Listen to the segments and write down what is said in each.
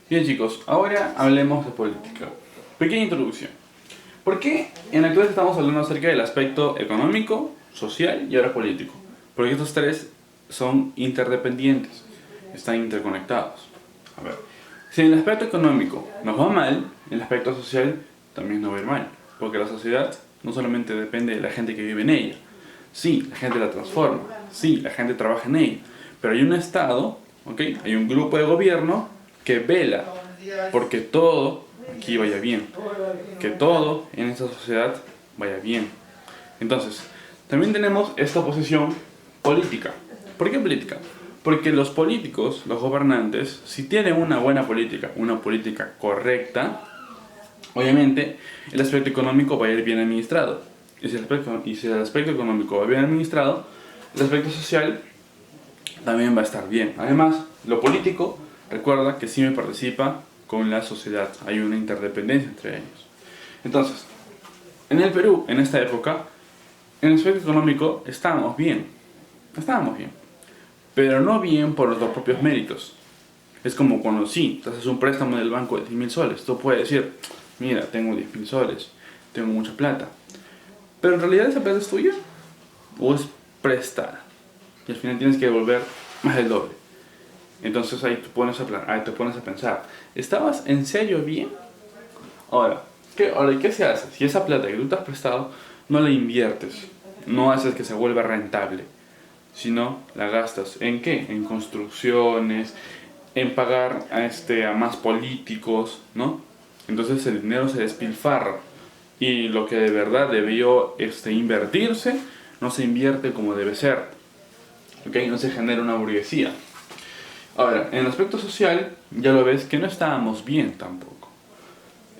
Bien chicos, ahora hablemos de política. Pequeña introducción. ¿Por qué en la actualidad estamos hablando acerca del aspecto económico, social y ahora político? Porque estos tres son interdependientes, están interconectados. A ver, si en el aspecto económico nos va mal, en el aspecto social también nos va a ir mal. Porque la sociedad no solamente depende de la gente que vive en ella. Sí, la gente la transforma. Sí, la gente trabaja en ella. Pero hay un Estado, ¿ok? Hay un grupo de gobierno que vela porque todo aquí vaya bien. Que todo en esta sociedad vaya bien. Entonces, también tenemos esta posición política. ¿Por qué política? Porque los políticos, los gobernantes, si tienen una buena política, una política correcta, obviamente el aspecto económico va a ir bien administrado. Y si el aspecto económico va bien administrado, el aspecto social también va a estar bien. Además, lo político, recuerda que siempre participa con la sociedad. Hay una interdependencia entre ellos. Entonces, en el Perú, en esta época, en el aspecto económico estábamos bien. Estábamos bien. Pero no bien por nuestros propios méritos. Es como cuando sí, te haces un préstamo del banco de 10.000 soles. Tú puedes decir, mira, tengo 10.000 soles, tengo mucha plata. Pero en realidad esa plata es tuya o es prestada. Y al final tienes que devolver más del doble. Entonces ahí te pones a pensar, ¿estabas en serio bien? Ahora, ¿qué se hace? Si esa plata que tú te has prestado no la inviertes, no haces que se vuelva rentable, sino la gastas ¿en qué? En construcciones, en pagar a más políticos, ¿no? Entonces el dinero se despilfarra y lo que de verdad debió invertirse no se invierte como debe ser, ¿ok? No se genera una burguesía. Ahora, en el aspecto social, ya lo ves que no estábamos bien tampoco.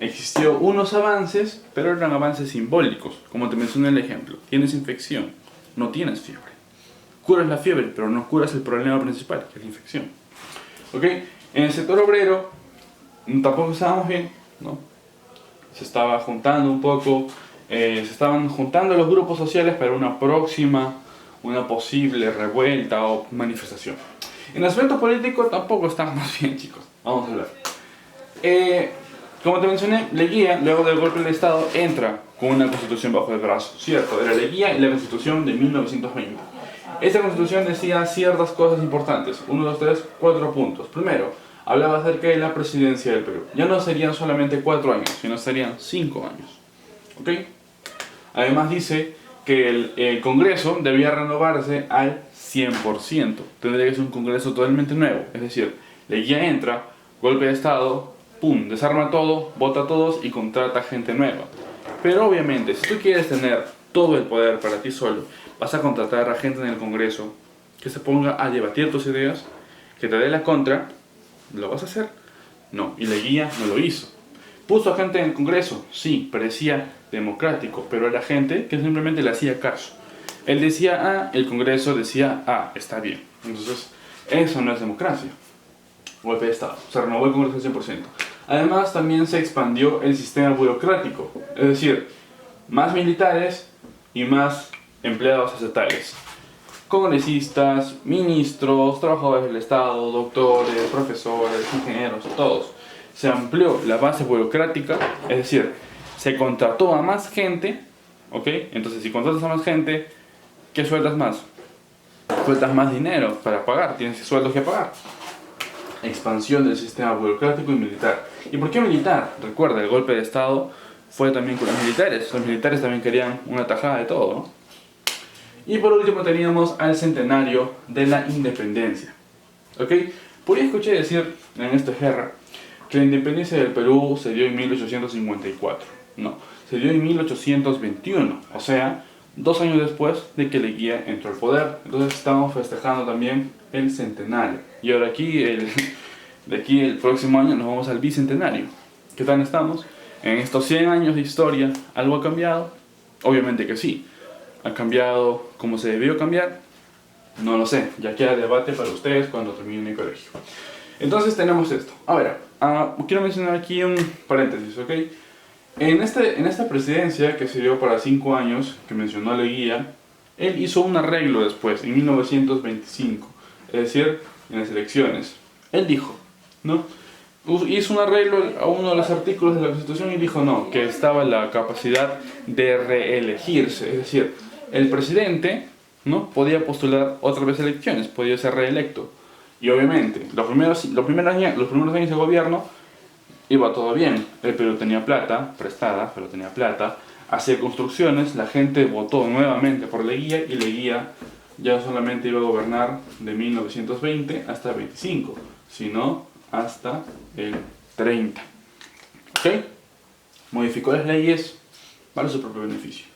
Existió unos avances, pero eran avances simbólicos, como te mencioné en el ejemplo. Tienes infección, no tienes fiebre. Curas la fiebre, pero no curas el problema principal, que es la infección. ¿Ok? En el sector obrero, tampoco estábamos bien, ¿no? Se estaba juntando un poco, se estaban juntando los grupos sociales para una posible revuelta o manifestación. En el aspecto político tampoco estábamos bien, chicos. Vamos a hablar. Como te mencioné, Leguía, luego del golpe del Estado, entra con una constitución bajo el brazo, ¿cierto? Era Leguía y la constitución de 1920. Esta constitución decía ciertas cosas importantes, 1, 2, 3, 4 puntos. Primero, hablaba acerca de la presidencia del Perú. Ya no serían solamente 4 años, sino serían 5 años. ¿Ok? Además dice que el Congreso debía renovarse al 100%. Tendría que ser un Congreso totalmente nuevo. Es decir, Leguía entra, golpe de Estado, pum, desarma todo, vota a todos y contrata gente nueva. Pero obviamente, si tú quieres tener todo el poder para ti solo, vas a contratar a gente en el Congreso que se ponga a debatir tus ideas, que te dé la contra. ¿Lo vas a hacer? No, y Leguía no lo hizo. ¿Puso a gente en el Congreso? Sí, parecía democrático, pero era gente que simplemente le hacía caso. Él decía A, el Congreso decía A, está bien. Entonces, eso no es democracia. Golpe de Estado. Se renovó el Congreso al 100%. Además, también se expandió el sistema burocrático. Es decir, más militares y más empleados estatales. Congresistas, ministros, trabajadores del Estado, doctores, profesores, ingenieros, todos. Se amplió la base burocrática, es decir, se contrató a más gente, ¿ok? Entonces, si contratas a más gente, ¿qué sueldas más? Sueltas más dinero para pagar, tienes sueldos que pagar. Expansión del sistema burocrático y militar. ¿Y por qué militar? Recuerda, el golpe de Estado fue también con los militares. Los militares también querían una tajada de todo, ¿no? Y por último teníamos al centenario de la independencia. ¿Ok? Por ahí escuché decir en esta guerra que la independencia del Perú se dio en 1854. No, se dio en 1821. O sea, 2 años después de que Leguía entró al poder. Entonces estamos festejando también el centenario. Y ahora de aquí el próximo año nos vamos al bicentenario. ¿Qué tal estamos? En estos 100 años de historia, ¿algo ha cambiado? Obviamente que sí. ¿Ha cambiado como se debió cambiar? No lo sé, ya queda debate para ustedes cuando terminen el colegio. Entonces tenemos esto. Ahora, quiero mencionar aquí un paréntesis, ¿ok? En esta presidencia que se dio para 5 años, que mencionó Leguía, él hizo un arreglo después, en 1925, es decir, en las elecciones. Él dijo, ¿no? hizo un arreglo a uno de los artículos de la Constitución y dijo no, que estaba la capacidad de reelegirse, es decir, el presidente, ¿no?, podía postular otra vez elecciones, podía ser reelecto. Y obviamente, los primeros años de gobierno iba todo bien. El Perú tenía plata, prestada, pero tenía plata, hacía construcciones, la gente votó nuevamente por Leguía y Leguía ya solamente iba a gobernar de 1920 hasta el 25, sino hasta el 30. ¿Ok? Modificó las leyes para su propio beneficio.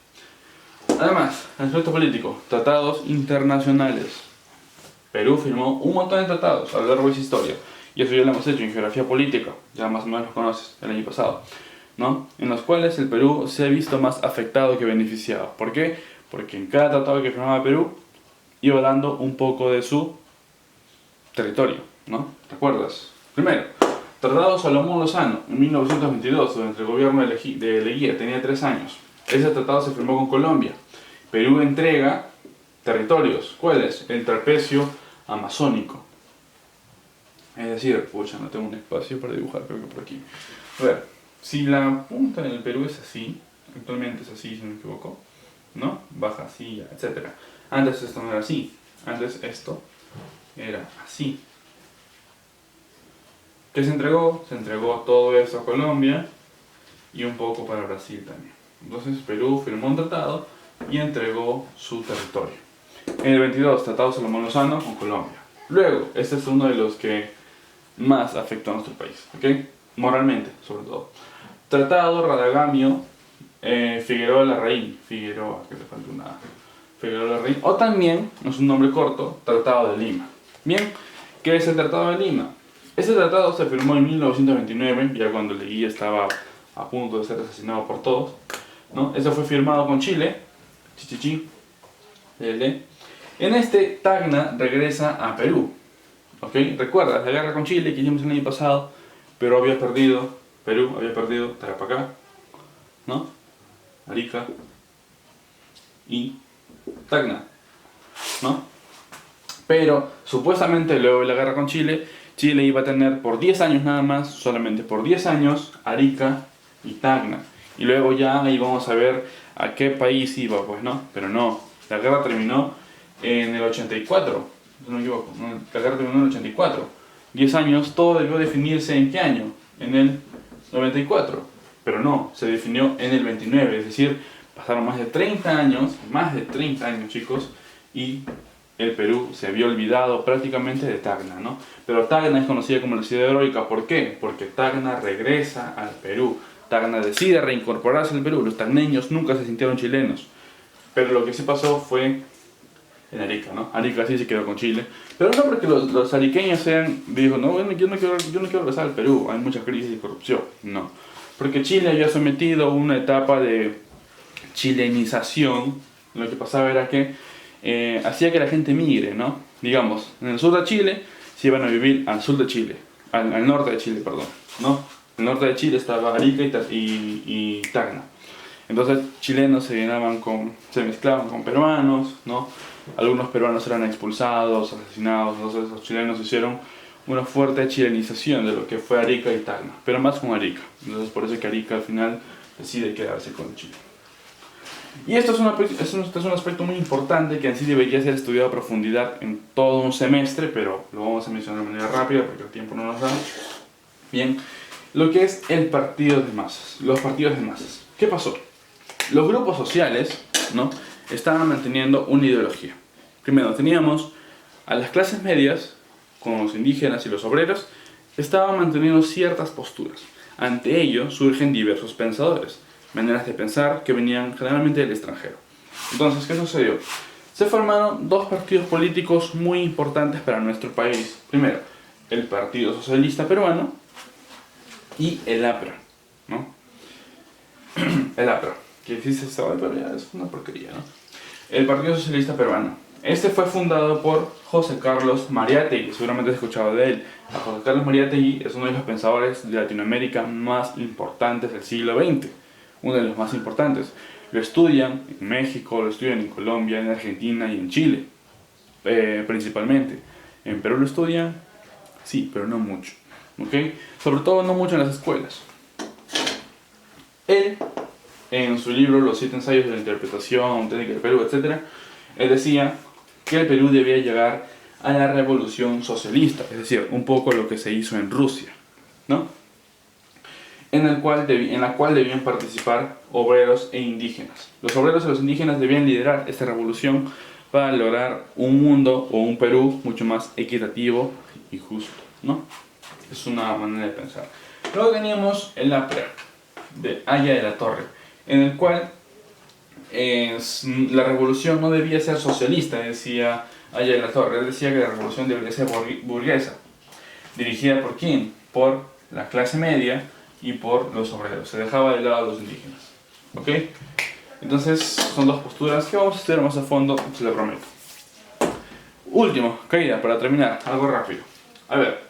Además, en el aspecto político, tratados internacionales. Perú firmó un montón de tratados a lo largo de su historia. Y eso ya lo hemos hecho en geografía política, ya más o menos lo conoces, el año pasado, ¿no? En los cuales el Perú se ha visto más afectado que beneficiado. ¿Por qué? Porque en cada tratado que firmaba Perú iba dando un poco de su territorio, ¿no? ¿Te acuerdas? Primero, Tratado Salomón-Lozano, en 1922, durante el gobierno de Leguía, tenía 3 años. Ese tratado se firmó con Colombia. Perú entrega territorios. ¿Cuáles? El trapecio amazónico. Es decir, pucha, no tengo un espacio para dibujar, creo que por aquí. A ver, si la punta en el Perú es así, actualmente es así, si no me equivoco, ¿no? Baja así, etc. Antes esto no era así, antes esto era así. ¿Qué se entregó? Se entregó todo esto a Colombia y un poco para Brasil también. Entonces Perú firmó un tratado y entregó su territorio. En el 22, Tratado Salomón-Lozano con Colombia. Luego, este es uno de los que más afectó a nuestro país, ¿ok? Moralmente, sobre todo. Tratado Radagamio Figueroa Larraín. Figueroa, que le falta una Figueroa Larraín. O también, no es un nombre corto, Tratado de Lima. Bien, ¿qué es el Tratado de Lima? Este tratado se firmó en 1929, ya cuando Leguía estaba a punto de ser asesinado por todos, ¿no? Eso fue firmado con Chile. Chichichi. En este, Tacna regresa a Perú. ¿Ok? ¿Recuerdas la guerra con Chile que hicimos el año pasado? Pero había perdido, Perú había perdido Tarapacá, ¿no? Arica y Tacna, ¿no? Pero supuestamente luego de la guerra con Chile, Chile iba a tener por 10 años nada más, solamente por 10 años, Arica y Tacna. Y luego ya íbamos a ver a qué país iba, pues no, pero no. La guerra terminó en el 84, no me equivoco, la guerra terminó en el 84. 10 años, todo debió definirse en qué año, en el 94. Pero no, se definió en el 29, es decir, pasaron más de 30 años chicos, y el Perú se había olvidado prácticamente de Tacna, ¿no? Pero Tacna es conocida como la ciudad heroica, ¿por qué? Porque Tacna regresa al Perú, Tacna decide reincorporarse al Perú, los tacneños nunca se sintieron chilenos, pero lo que sí pasó fue en Arica, ¿no? Arica sí se quedó con Chile, pero no porque los ariqueños dijo, no, bueno, yo no quiero regresar al Perú, hay mucha crisis y corrupción, no, porque Chile había sometido a una etapa de chilenización. Lo que pasaba era que hacía que la gente migre, ¿no? Digamos, en el sur de Chile se iban a vivir al sur de Chile, al norte de Chile, perdón, ¿no? En el norte de Chile estaba Arica y Tacna. Entonces chilenos se mezclaban con peruanos, ¿no? Algunos peruanos eran expulsados, asesinados, entonces los chilenos hicieron una fuerte chilenización de lo que fue Arica y Tacna, pero más con Arica. Entonces por eso es que Arica al final decide quedarse con Chile. Y esto es un aspecto muy importante que en sí debería ser estudiado a profundidad en todo un semestre, pero lo vamos a mencionar de manera rápida porque el tiempo no nos da. Bien, lo que es el partido de masas, los partidos de masas. ¿Qué pasó? Los grupos sociales, ¿no?, estaban manteniendo una ideología. Primero teníamos a las clases medias, con los indígenas y los obreros, estaban manteniendo ciertas posturas. Ante ello surgen diversos pensadores, maneras de pensar que venían generalmente del extranjero. Entonces, ¿qué sucedió? Se formaron dos partidos políticos muy importantes para nuestro país. Primero, el Partido Socialista Peruano y el APRA, ¿no? El APRA, que dice esto, pero ya es una porquería, ¿no? El Partido Socialista Peruano. Este fue fundado por José Carlos Mariátegui, seguramente has escuchado de él. José Carlos Mariátegui es uno de los pensadores de Latinoamérica más importantes del siglo XX, uno de los más importantes. Lo estudian en México, lo estudian en Colombia, en Argentina y en Chile, principalmente. En Perú lo estudian, sí, pero no mucho. ¿ok? Sobre todo no mucho en las escuelas. Él, en su libro Los 7 ensayos de la interpretación técnica del Perú, etc., él decía que el Perú debía llegar a la revolución socialista, es decir, un poco lo que se hizo en Rusia, ¿no? En la cual debían participar obreros e indígenas. Los obreros y los indígenas debían liderar esta revolución para lograr un mundo o un Perú mucho más equitativo y justo, ¿no? Es una manera de pensar. Luego teníamos el APRA, de Haya de la Torre, en el cual la revolución no debía ser socialista, decía Haya de la Torre. Él decía que la revolución debería ser burguesa. ¿Dirigida por quién? Por la clase media y por los obreros. Se dejaba de lado a los indígenas. ¿Ok? Entonces, son dos posturas que vamos a estudiar más a fondo, se lo prometo. Último, caída, para terminar, algo rápido. A ver,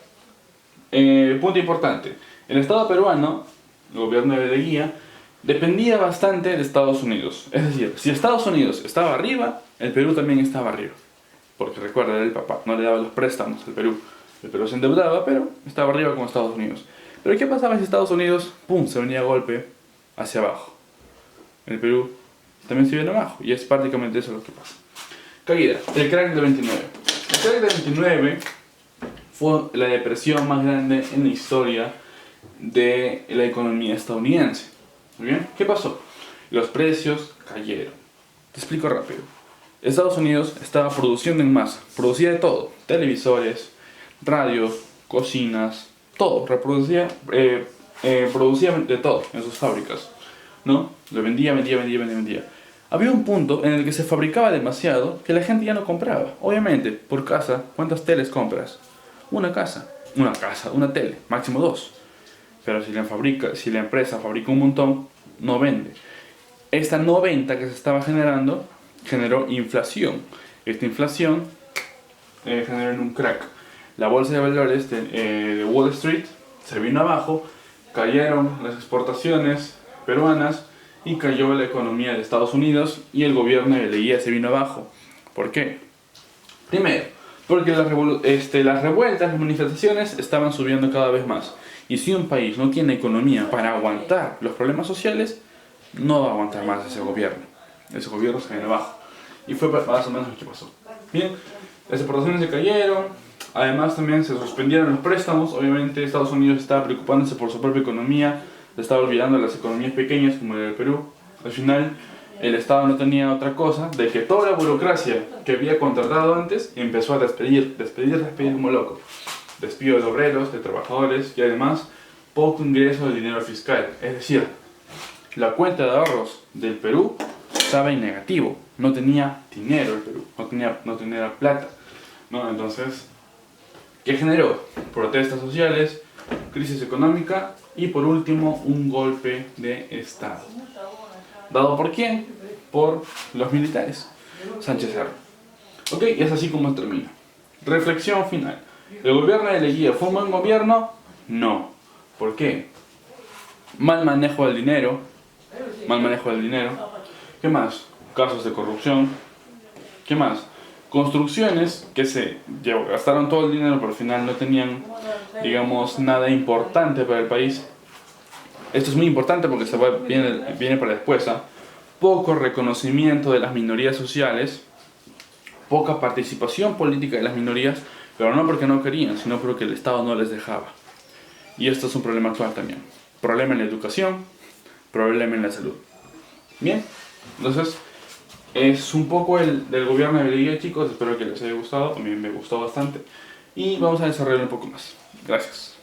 punto importante. El Estado peruano, el gobierno de Leguía, dependía bastante de Estados Unidos. Es decir, si Estados Unidos estaba arriba, el Perú también estaba arriba. Porque recuerda, era el papá, no le daba los préstamos al Perú. El Perú se endeudaba, pero estaba arriba con Estados Unidos. Pero ¿qué pasaba si Estados Unidos, pum, se venía a golpe hacia abajo? El Perú también se viene abajo, y es prácticamente eso lo que pasa. Caída, el crack del 29. El crack del 29 fue la depresión más grande en la historia de la economía estadounidense. ¿Muy bien? ¿Qué pasó? Los precios cayeron. Te explico rápido. Estados Unidos estaba produciendo en masa, producía de todo, televisores, radios, cocinas, todo, producía de todo en sus fábricas, ¿no? Lo vendía. Había un punto en el que se fabricaba demasiado que la gente ya no compraba. Obviamente, por casa, ¿cuántas teles compras? Una tele, máximo dos. Pero si la empresa fabrica un montón, no vende. Esta no venta que se estaba generando generó inflación. Esta inflación generó un crack. La bolsa de valores de Wall Street se vino abajo, cayeron las exportaciones peruanas y cayó la economía de Estados Unidos y el gobierno de Leguía se vino abajo. ¿Por qué? Primero, porque las revueltas, las manifestaciones estaban subiendo cada vez más. Y si un país no tiene economía para aguantar los problemas sociales, no va a aguantar más ese gobierno. Ese gobierno se viene abajo. Y fue más o menos lo que pasó. Bien, las exportaciones se cayeron. Además también se suspendieron los préstamos. Obviamente Estados Unidos estaba preocupándose por su propia economía. Se estaba olvidando de las economías pequeñas como la del Perú. Al final el Estado no tenía otra cosa de que toda la burocracia que había contratado antes empezó a despedir como loco. Despido de obreros, de trabajadores y además poco ingreso de dinero fiscal. Es decir, la cuenta de ahorros del Perú estaba en negativo. No tenía dinero el Perú, no tenía plata, ¿no? Entonces, ¿qué generó? Protestas sociales, crisis económica y por último un golpe de Estado. ¿Dado por quién? Por los militares. Sánchez Cerro. Ok, y es así como termina. Reflexión final. ¿El gobierno de Leguía fue un buen gobierno? No. ¿Por qué? Mal manejo del dinero. ¿Qué más? Casos de corrupción. ¿Qué más? Construcciones que se gastaron todo el dinero pero al final no tenían, digamos, nada importante para el país. Esto es muy importante porque viene para después. Poco reconocimiento de las minorías sociales, poca participación política de las minorías, pero no porque no querían, sino porque el Estado no les dejaba. Y esto es un problema actual también. Problema en la educación, problema en la salud. Bien, entonces es un poco el del gobierno de Leguía, chicos. Espero que les haya gustado, a mí me gustó bastante. Y vamos a desarrollar un poco más. Gracias.